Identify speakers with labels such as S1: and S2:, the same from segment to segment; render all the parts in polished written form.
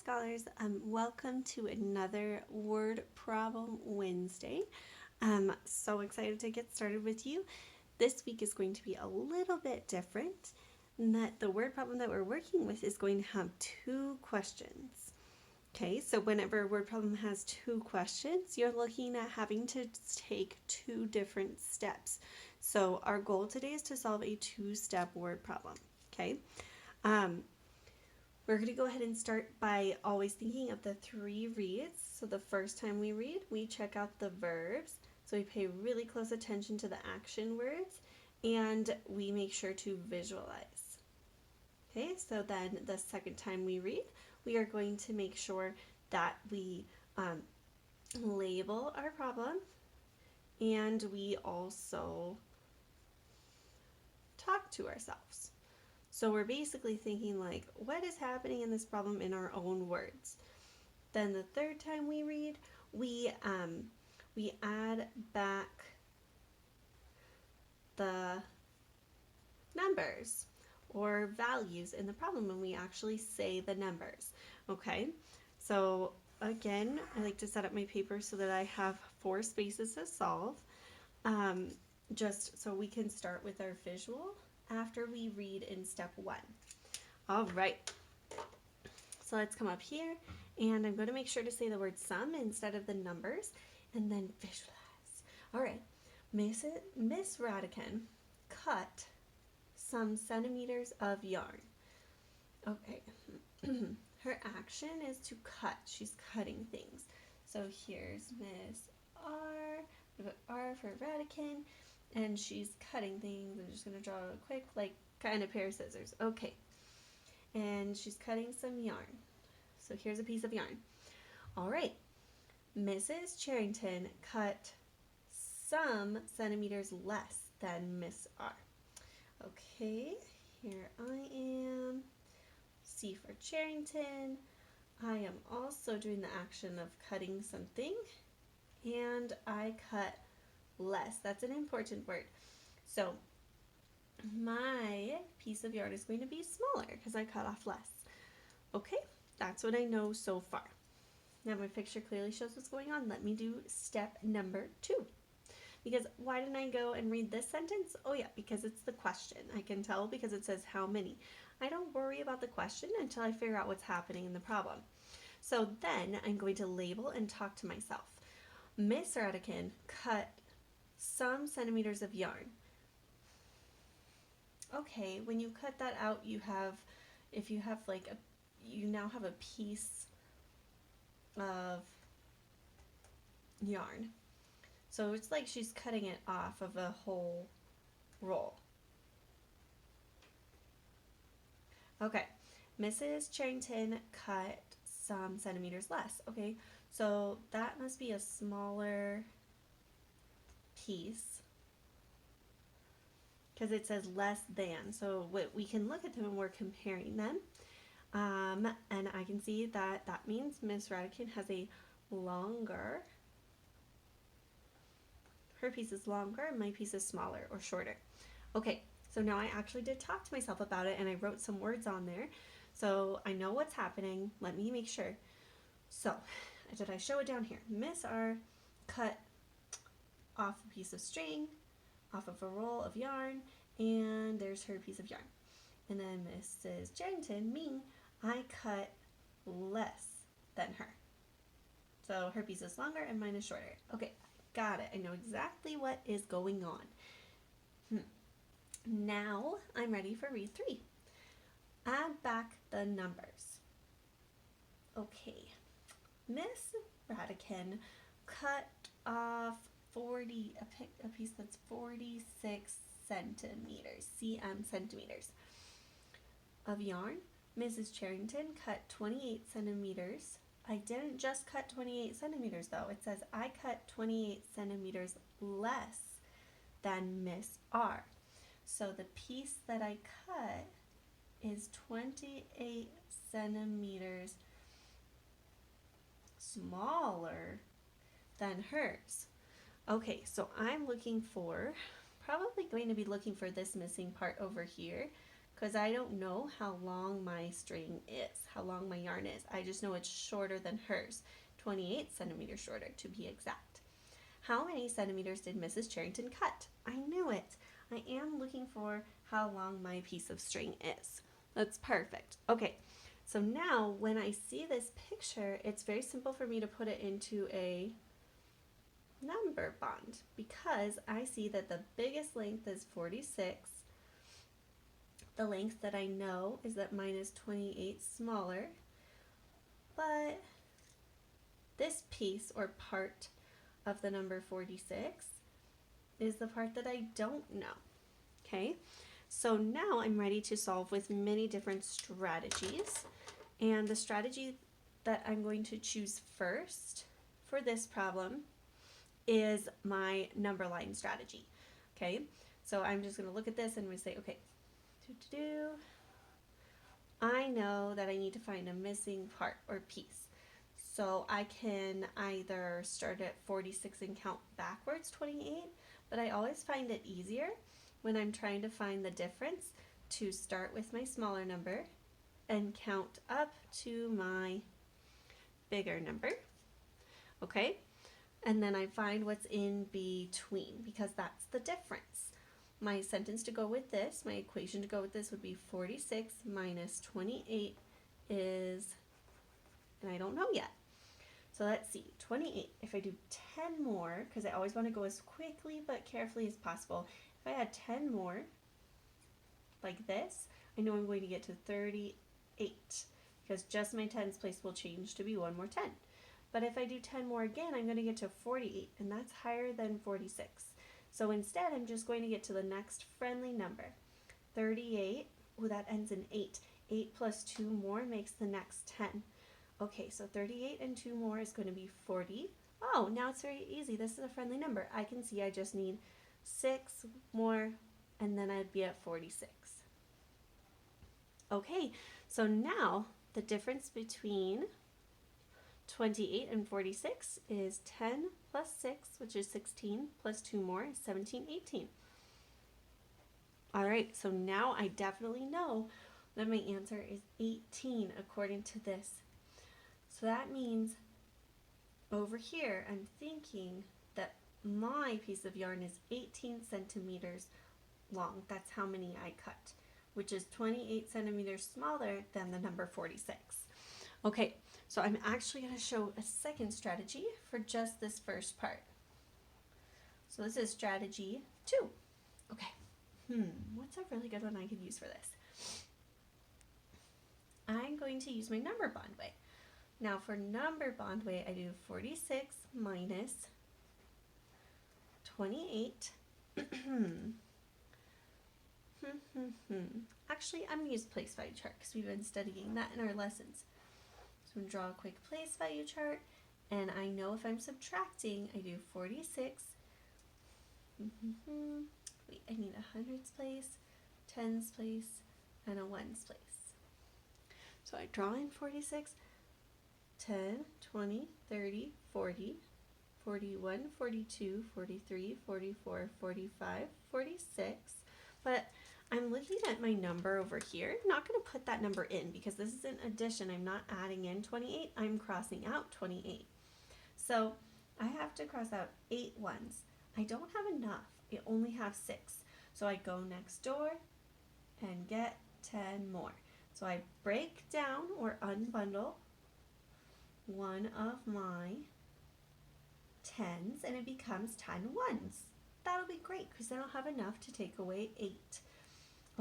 S1: Scholars. Welcome to another Word Problem Wednesday. So excited to get started with you. This week is going to be a little bit different in that the word problem that we're working with is going to have two questions. Okay, so whenever a word problem has two questions, you're looking at having to take two different steps. So our goal today is to solve a two-step word problem. Okay. Um, we're going to go ahead and start by always thinking of the three reads. So the first time we read, we check out the verbs. So we pay really close attention to the action words and we make sure to visualize. Okay, so then the second time we read, we are going to make sure that we label our problem and we also talk to ourselves. So we're basically thinking like, what is happening in this problem in our own words? Then the third time we read, we add back the numbers or values in the problem and we actually say the numbers. Okay, so again, I like to set up my paper so that I have 4 spaces to solve. Just so we can start with our visual after we read in step 1. All right, so let's come up here and I'm going to make sure to say the word sum instead of the numbers and then visualize. All right, Miss Radican cut some centimeters of yarn. Okay, her action is to cut. She's cutting things. So here's Miss R, R for Radican, and she's cutting things. I'm just going to draw a quick, like, kind of pair of scissors. Okay, and she's cutting some yarn. So here's a piece of yarn. All right, Mrs. Charrington cut some centimeters less than Miss R. Okay, here I am. C for Charrington. I am also doing the action of cutting something, and I cut less. That's an important word. So my piece of yarn is going to be smaller because I cut off less. Okay, that's what I know so far. Now my picture clearly shows what's going on. Let me do step number 2. Because why didn't I go and read this sentence? Oh yeah, because it's the question. I can tell because it says how many. I don't worry about the question until I figure out what's happening in the problem. So then I'm going to label and talk to myself. Miss Radican cut some centimeters of yarn. Okay, when you cut that out, you have, if you have like you now have a piece of yarn. So it's like she's cutting it off of a whole roll. Okay, Mrs. Charrington cut some centimeters less. Okay, so that must be a smaller piece because it says less than. So we can look at them and we're comparing them. And I can see that that means Miss Radican has a longer, her piece is longer and my piece is smaller or shorter. Okay, so now I actually did talk to myself about it and I wrote some words on there. So I know what's happening. Let me make sure. So, did I show it down here? Miss R cut off a piece of string, off of a roll of yarn, and there's her piece of yarn. And then Mrs. Charrington, me, I cut less than her. So her piece is longer and mine is shorter. Okay, got it. I know exactly what is going on. Now I'm ready for read 3. Add back the numbers. Okay, Miss Radican cut off a piece that's 46 centimeters, centimeters of yarn. Mrs. Charrington cut 28 centimeters. I didn't just cut 28 centimeters though. It says I cut 28 centimeters less than Miss R. So the piece that I cut is 28 centimeters smaller than hers. Okay, so I'm looking for, probably going to be looking for this missing part over here because I don't know how long my string is, how long my yarn is. I just know it's shorter than hers, 28 centimeters shorter to be exact. How many centimeters did Mrs. Charrington cut? I knew it. I am looking for how long my piece of string is. That's perfect. Okay, so now when I see this picture, it's very simple for me to put it into a number bond because I see that the biggest length is 46. The length that I know is that mine is 28 smaller, but this piece or part of the number 46 is the part that I don't know. Okay, so now I'm ready to solve with many different strategies, and the strategy that I'm going to choose first for this problem is my number line strategy. Okay, so I'm just going to look at this and we say, okay, I know that I need to find a missing part or piece. So I can either start at 46 and count backwards 28, but I always find it easier when I'm trying to find the difference to start with my smaller number and count up to my bigger number. Okay, and then I find what's in between because that's the difference. My sentence to go with this, my equation to go with this would be 46 minus 28 is, and I don't know yet. So let's see, 28, if I do 10 more, because I always want to go as quickly but carefully as possible. If I add 10 more, like this, I know I'm going to get to 38, because just my tens place will change to be one more 10. But if I do 10 more again, I'm going to get to 48, and that's higher than 46. So instead, I'm just going to get to the next friendly number. 38, oh, that ends in 8. 8 plus 2 more makes the next 10. Okay, so 38 and 2 more is going to be 40. Oh, now it's very easy. This is a friendly number. I can see I just need 6 more, and then I'd be at 46. Okay, so now the difference between 28 and 46 is 10 plus 6, which is 16, plus 2 more is 17, 18. All right, so now I definitely know that my answer is 18 according to this. So that means over here, I'm thinking that my piece of yarn is 18 centimeters long. That's how many I cut, which is 28 centimeters smaller than the number 46. Okay, so I'm actually going to show a second strategy for just this first part. So this is strategy 2. Okay, what's a really good one I could use for this? I'm going to use my number bond way. Now for number bond way, I do 46 minus 28. Actually, I'm going to use place value chart because we've been studying that in our lessons. So I'm going to draw a quick place value chart, and I know if I'm subtracting, I do 46. Wait, I need a hundreds place, tens place, and a ones place. So I draw in 46, 10, 20, 30, 40, 41, 42, 43, 44, 45, 46. But I'm looking at my number over here. I'm not going to put that number in because this is an addition. I'm not adding in 28. I'm crossing out 28. So I have to cross out 8 ones. I don't have enough. I only have 6. So I go next door and get 10 more. So I break down or unbundle one of my 10s and it becomes 10 ones. That'll be great because then I'll have enough to take away 8.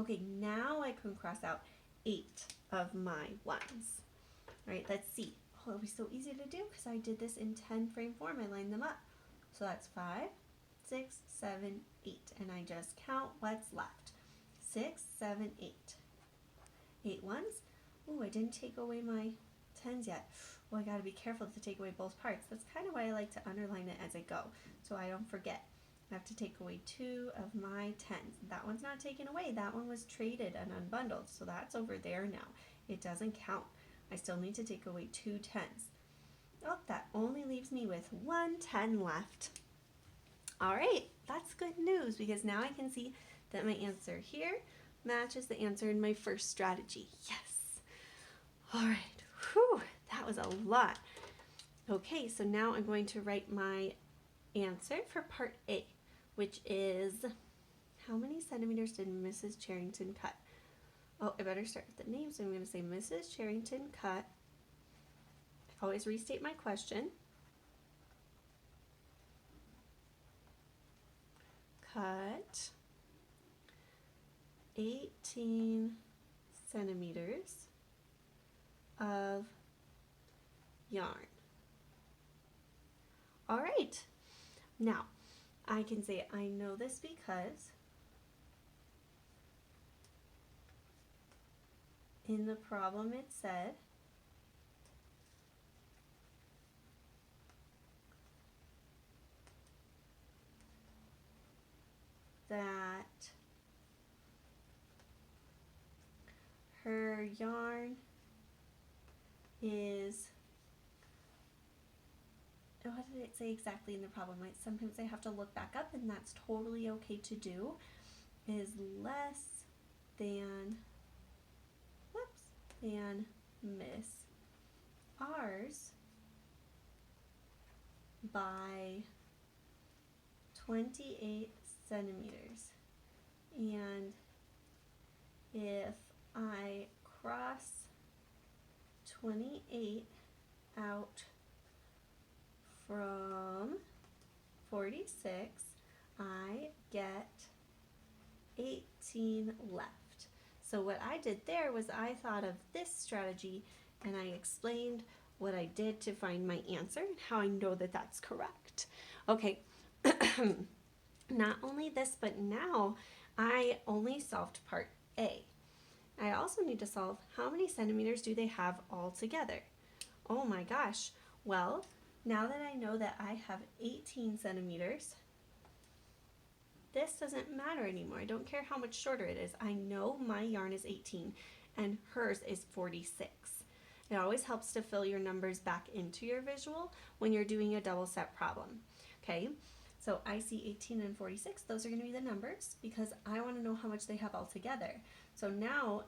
S1: Okay, now I can cross out 8 of my ones. All right, let's see. Oh, it'll be so easy to do because I did this in 10 frame form. I lined them up. So that's 5, 6, 7, 8. And I just count what's left. 6, 7, 8. 8 ones. Oh, I didn't take away my 10s yet. Well, I got to be careful to take away both parts. That's kind of why I like to underline it as I go, so I don't forget. I have to take away 2 of my 10s. That one's not taken away. That one was traded and unbundled, so that's over there now. It doesn't count. I still need to take away 2 10s. Oh, that only leaves me with 1 10 left. All right, that's good news because now I can see that my answer here matches the answer in my first strategy. Yes. All right. Whew, that was a lot. Okay, so now I'm going to write my answer for part A, which is how many centimeters did Mrs. Charrington cut? Oh, I better start with the name, so I'm going to say Mrs. Charrington cut. Always restate my question. Cut 18 centimeters of yarn. All right, now I can say I know this because in the problem it said that her yarn is, what did it say exactly in the problem? Sometimes I have to look back up, and that's totally okay to do, is less than, than Miss R's by 28 centimeters. And if I cross 28 out from 46, I get 18 left. So what I did there was I thought of this strategy and I explained what I did to find my answer and how I know that that's correct. Okay, not only this, but now I only solved part A. I also need to solve how many centimeters do they have all together. Oh my gosh, well, now that I know that I have 18 centimeters, this doesn't matter anymore. I don't care how much shorter it is. I know my yarn is 18 and hers is 46. It always helps to fill your numbers back into your visual when you're doing a double set problem. Okay, so I see 18 and 46. Those are going to be the numbers because I want to know how much they have all together. So now,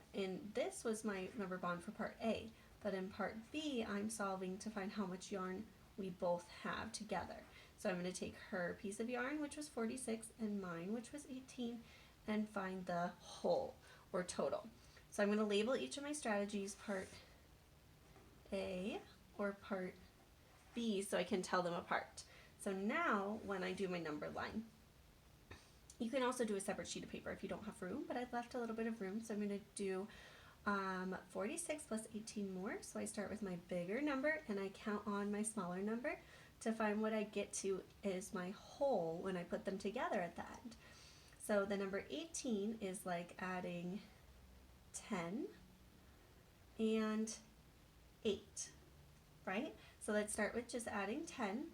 S1: this was my number bond for part A, but in part B, I'm solving to find how much yarn we both have together. So I'm going to take her piece of yarn, which was 46, and mine, which was 18, and find the whole, or total. So I'm going to label each of my strategies part A or part B so I can tell them apart. So now, when I do my number line, you can also do a separate sheet of paper if you don't have room, but I've left a little bit of room, so I'm going to do 46 plus 18 more. So I start with my bigger number and I count on my smaller number to find what I get to is my whole when I put them together at the end. So the number 18 is like adding 10 and 8, right? So let's start with just adding 10.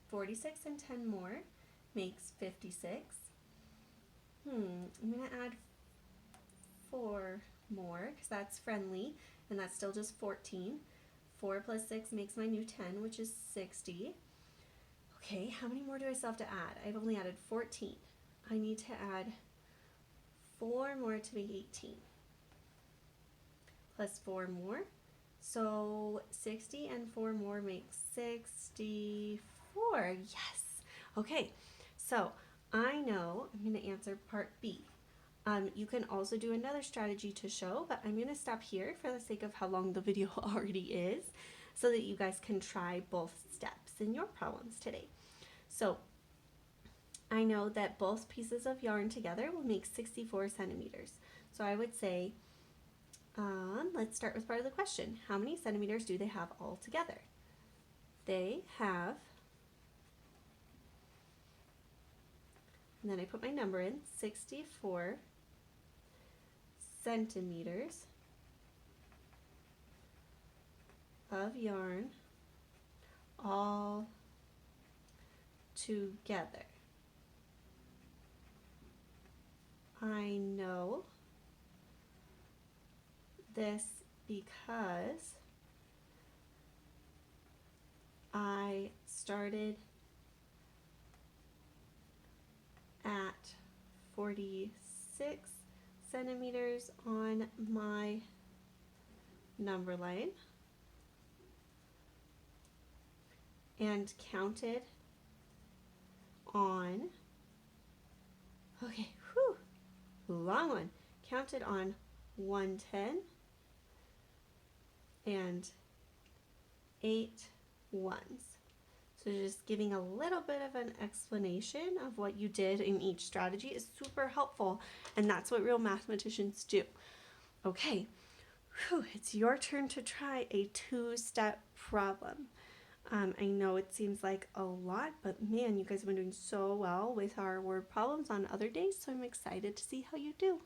S1: 46 and 10 more makes 56. I'm going to add 4 more because that's friendly, and that's still just 14. 4 plus 6 makes my new 10, which is 60. Okay, how many more do I still have to add? I've only added 14. I need to add 4 more to make 18. Plus 4 more. So 60 and 4 more makes 64. Yes. Okay, so I know I'm going to answer part B. You can also do another strategy to show, but I'm going to stop here for the sake of how long the video already is so that you guys can try both steps in your problems today. So I know that both pieces of yarn together will make 64 centimeters. So I would say, let's start with part of the question. How many centimeters do they have all together? They have, and then I put my number in, 64 centimeters of yarn all together. I know this because I started at 46 centimeters on my number line and counted on, okay, whew, long one, counted on 110 and 8 ones. So just giving a little bit of an explanation of what you did in each strategy is super helpful, and that's what real mathematicians do. Okay, whew, it's your turn to try a two-step problem. I know it seems like a lot, but man, you guys have been doing so well with our word problems on other days, so I'm excited to see how you do.